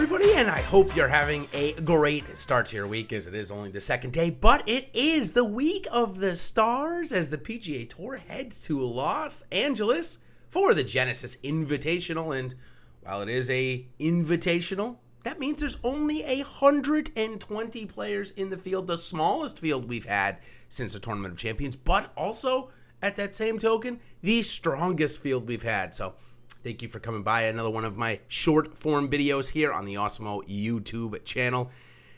everybody, and I hope you're having a great start to your week, as it is only the second day, but it is the week of the stars as the PGA Tour heads to Los Angeles for the Genesis Invitational. And while it is a invitational, that means there's only 120 players in the field, the smallest field we've had since the Tournament of Champions, but also, at that same token, the strongest field we've had. So thank you for coming by another one of my short form videos here on the Awesemo YouTube channel.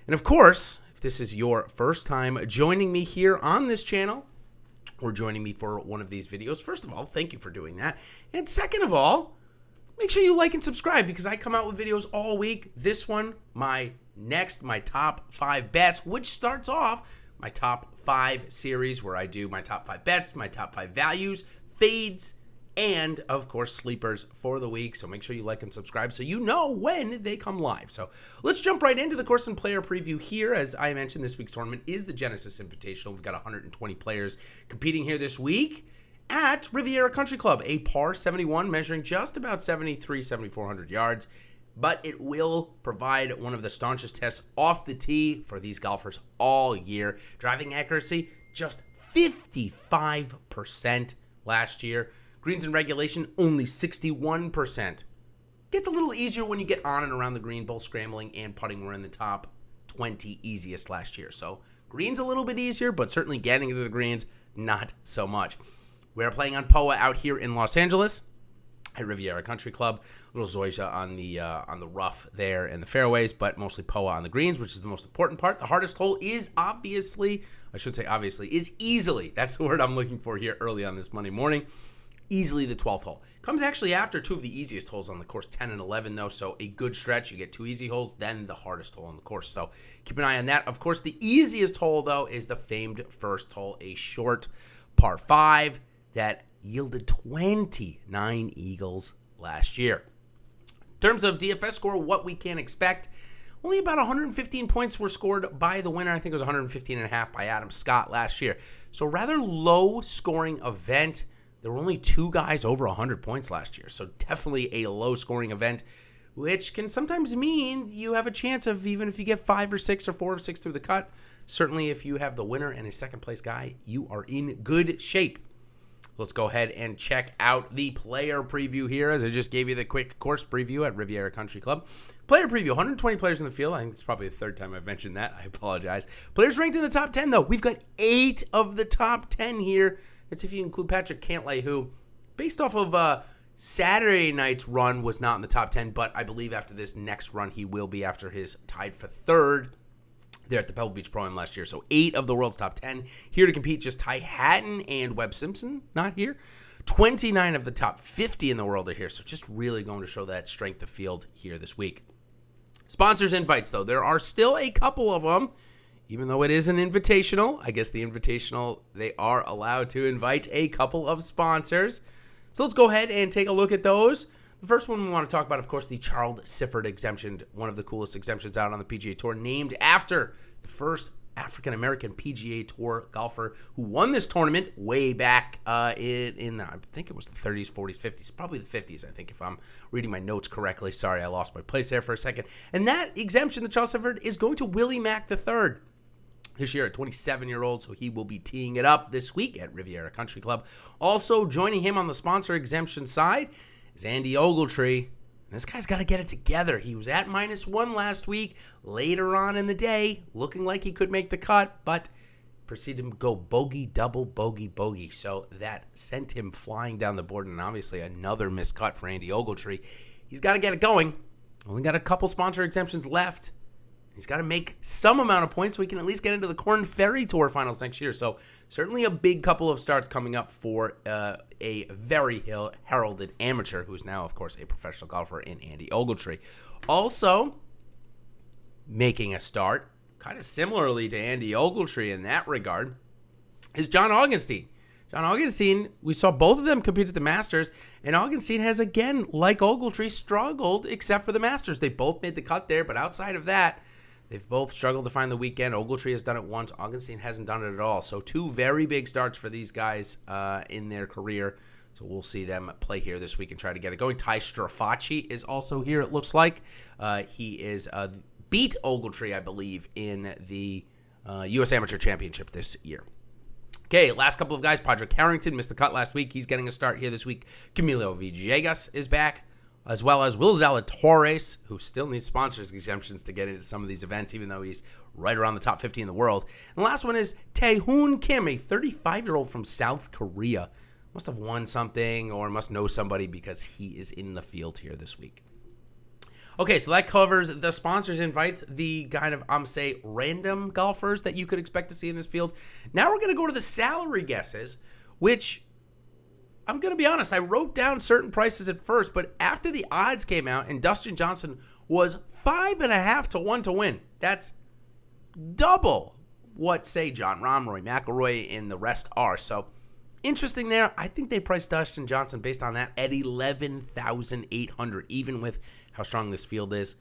And of course, if this is your first time joining me here on this channel, or joining me for one of these videos, first of all, thank you for doing that. And second of all, make sure you like and subscribe, because I come out with videos all week. This one, my top 5 bets, which starts off my top 5 series where I do my top 5 bets, my top 5 values, fades, and, of course, sleepers for the week. So make sure you like and subscribe so you know when they come live. So let's jump right into the course and player preview here. As I mentioned, this week's tournament is the Genesis Invitational. We've got 120 players competing here this week at Riviera Country Club, a par 71 measuring just about 7,400 yards. But it will provide one of the staunchest tests off the tee for these golfers all year. Driving accuracy, just 55% last year. Greens in regulation, only 61%. Gets a little easier when you get on and around the green. Both scrambling and putting were in the top 20 easiest last year. So greens a little bit easier, but certainly getting to the greens, not so much. We're playing on POA out here in Los Angeles at Riviera Country Club. A little Zoysia on the rough there in the fairways, but mostly POA on the greens, which is the most important part. The hardest hole is easily. That's the word I'm looking for here early on this Monday morning. Easily the 12th hole. Comes actually after 2 of the easiest holes on the course, 10 and 11 though, so a good stretch. You get 2 easy holes, then the hardest hole on the course. So keep an eye on that. Of course, the easiest hole though is the famed first hole, a short par 5 that yielded 29 eagles last year. In terms of DFS score, what we can expect, only about 115 points were scored by the winner. I think it was 115.5 by Adam Scott last year. So rather low scoring event. There were only 2 guys over 100 points last year, so definitely a low-scoring event, which can sometimes mean you have a chance of, even if you get 5 or 6 or 4 or 6 through the cut, certainly if you have the winner and a second-place guy, you are in good shape. Let's go ahead and check out the player preview here, as I just gave you the quick course preview at Riviera Country Club. Player preview, 120 players in the field. I think it's probably the 3rd time I've mentioned that. I apologize. Players ranked in the top 10, though. We've got 8 of the top 10 here. It's if you include Patrick Cantlay, who, based off of Saturday night's run, was not in the top 10, but I believe after this next run, he will be, after his tied for 3rd there at the Pebble Beach Pro-Am last year. So 8 of the world's top 10 here to compete. Just Ty Hatton and Webb Simpson not here. 29 of the top 50 in the world are here. So just really going to show that strength of field here this week. Sponsors invites, though. There are still a couple of them. Even though it is an invitational, I guess the invitational, they are allowed to invite a couple of sponsors. So let's go ahead and take a look at those. The first one we want to talk about, of course, the Charles Sifford exemption, one of the coolest exemptions out on the PGA Tour, named after the first African-American PGA Tour golfer who won this tournament way back in I think it was the 30s, 40s, 50s, probably the 50s, I think, if I'm reading my notes correctly. Sorry, I lost my place there for a second. And that exemption, the Charles Sifford, is going to Willie Mack III. This year, a 27-year-old, so he will be teeing it up this week at Riviera Country Club. Also joining him on the sponsor exemption side is Andy Ogletree. This guy's got to get it together. He was at -1 last week, later on in the day, looking like he could make the cut, but proceeded to go bogey, double, bogey, bogey. So that sent him flying down the board, and obviously another missed cut for Andy Ogletree. He's got to get it going. Only got a couple sponsor exemptions left. He's got to make some amount of points so we can at least get into the Korn Ferry Tour finals next year. So certainly a big couple of starts coming up for a very heralded amateur who's now, of course, a professional golfer in Andy Ogletree. Also making a start, kind of similarly to Andy Ogletree in that regard, is John Augenstein. John Augenstein, we saw both of them compete at the Masters, and Augenstein has, again, like Ogletree, struggled except for the Masters. They both made the cut there, but outside of that, they've both struggled to find the weekend. Ogletree has done it once. Augenstein hasn't done it at all. So 2 very big starts for these guys in their career. So we'll see them play here this week and try to get it going. Ty Strafacci is also here, it looks like. He is beat Ogletree, I believe, in the U.S. Amateur Championship this year. Okay, last couple of guys. Padraig Harrington missed the cut last week. He's getting a start here this week. Camilo Villegas is back, as well as Will Zalatoris, who still needs sponsors exemptions to get into some of these events, even though he's right around the top 50 in the world. And the last one is Taehoon Kim, a 35-year-old from South Korea. Must have won something or must know somebody because he is in the field here this week. Okay, so that covers the sponsors invites, the kind of, random golfers that you could expect to see in this field. Now we're going to go to the salary guesses, which, I'm going to be honest, I wrote down certain prices at first, but after the odds came out and Dustin Johnson was 5.5 to 1 to win, that's double what, say, Jon Rahm, Rory McIlroy, and the rest are. So, interesting there. I think they priced Dustin Johnson based on that at $11,800, even with how strong this field is.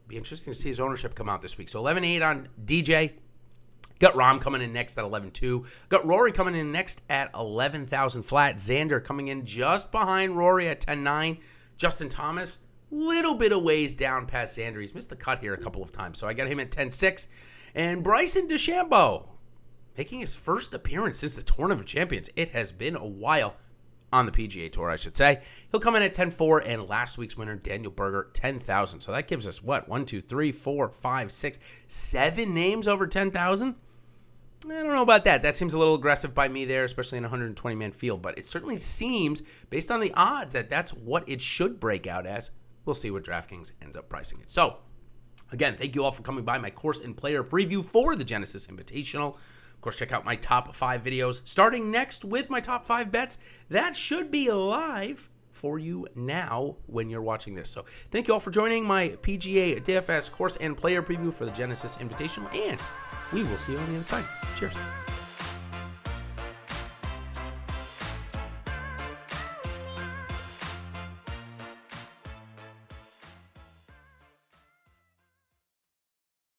Be interesting to see his ownership come out this week. So 11.8 on DJ. Got Rahm coming in next at 11.2. Got Rory coming in next at 11,000 flat. Xander coming in just behind Rory at 10.9. Justin Thomas, little bit of ways down past Xander. He's missed the cut here a couple of times, so I got him at 10.6. And Bryson DeChambeau, making his first appearance since the Tournament of Champions. It has been a while on the PGA Tour, I should say. He'll come in at 10.4, and last week's winner, Daniel Berger, 10,000. So that gives us, 1, 2, 3, 4, 5, 6, 7 names over 10,000? I don't know about that. That seems a little aggressive by me there, especially in a 120-man field. But it certainly seems, based on the odds, that that's what it should break out as. We'll see what DraftKings ends up pricing it. So, again, thank you all for coming by my course and player preview for the Genesis Invitational. Of course, check out my top 5 videos, starting next with my top 5 bets. That should be live for you now when you're watching this. So thank you all for joining my PGA DFS course and player preview for the Genesis Invitational, and we will see you on the other side. Cheers.